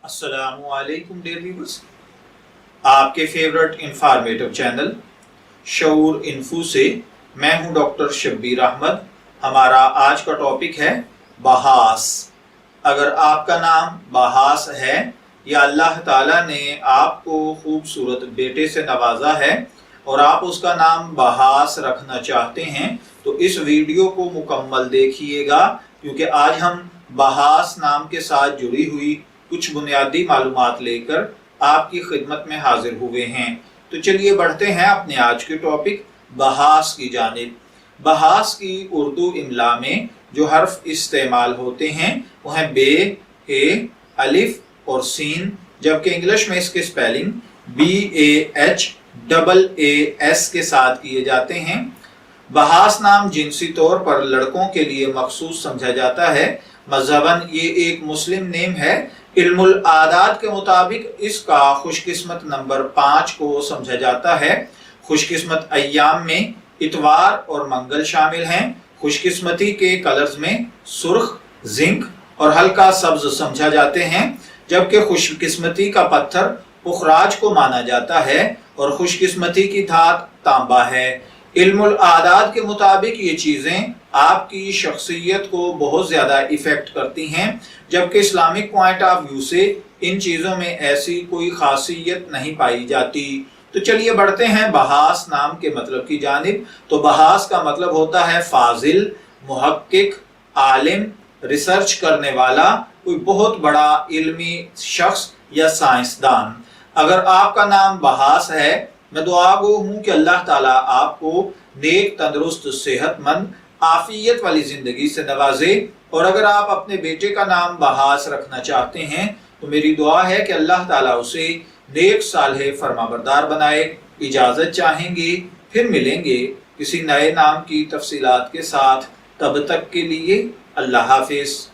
السلام علیکم dear viewers, آپ کے فیورٹ انفارمیٹو چینل شعور انفو سے میں ہوں ڈاکٹر شبیر احمد۔ ہمارا آج کا ٹاپک ہے بحاث۔ اگر آپ کا نام بحاث ہے یا اللہ تعالیٰ نے آپ کو خوبصورت بیٹے سے نوازا ہے اور آپ اس کا نام بحاث رکھنا چاہتے ہیں تو اس ویڈیو کو مکمل دیکھیے گا، کیونکہ آج ہم بحاث نام کے ساتھ جڑی ہوئی کچھ بنیادی معلومات لے کر آپ کی خدمت میں حاضر ہوئے ہیں۔ تو چلیے بڑھتے ہیں اپنے آج کے ٹاپک بحاث کی جانب۔ بحاث کی اردو املا میں جو حرف استعمال ہوتے ہیں وہ ہیں بے، اے، الف اور سین، جبکہ انگلش میں اس کے سپیلنگ BAHAAS کے ساتھ کیے جاتے ہیں۔ بحاث نام جنسی طور پر لڑکوں کے لیے مخصوص سمجھا جاتا ہے۔ مذہباً یہ ایک مسلم نیم ہے۔ علم العادات کے مطابق اس کا خوش قسمت نمبر 5 کو سمجھا جاتا ہے۔ خوش قسمت ایام میں اتوار اور منگل شامل ہیں۔ خوش قسمتی کے کلرز میں سرخ، زنک اور ہلکا سبز سمجھا جاتے ہیں، جبکہ خوش قسمتی کا پتھر پخراج کو مانا جاتا ہے اور خوش قسمتی کی دھات تانبا ہے۔ علم العادات کے مطابق یہ چیزیں آپ کی شخصیت کو بہت زیادہ ایفیکٹ کرتی ہیں، جبکہ اسلامک پوائنٹ آف ویو سے ان چیزوں میں ایسی کوئی خاصیت نہیں پائی جاتی۔ تو چلیے بڑھتے ہیں بحاث نام کے مطلب کی جانب۔ تو بحاث کا مطلب ہوتا ہے فاضل، محقق، عالم، ریسرچ کرنے والا، کوئی بہت بڑا علمی شخص یا سائنسدان۔ اگر آپ کا نام بحاث ہے، میں دعا گو ہوں کہ اللہ تعالیٰ آپ کو نیک، تندرست، صحت مند، عافیت والی زندگی سے نوازے، اور اگر آپ اپنے بیٹے کا نام بحاث رکھنا چاہتے ہیں تو میری دعا ہے کہ اللہ تعالیٰ اسے نیک، صالح، فرمانبردار بنائے۔ اجازت چاہیں گے، پھر ملیں گے کسی نئے نام کی تفصیلات کے ساتھ۔ تب تک کے لیے اللہ حافظ۔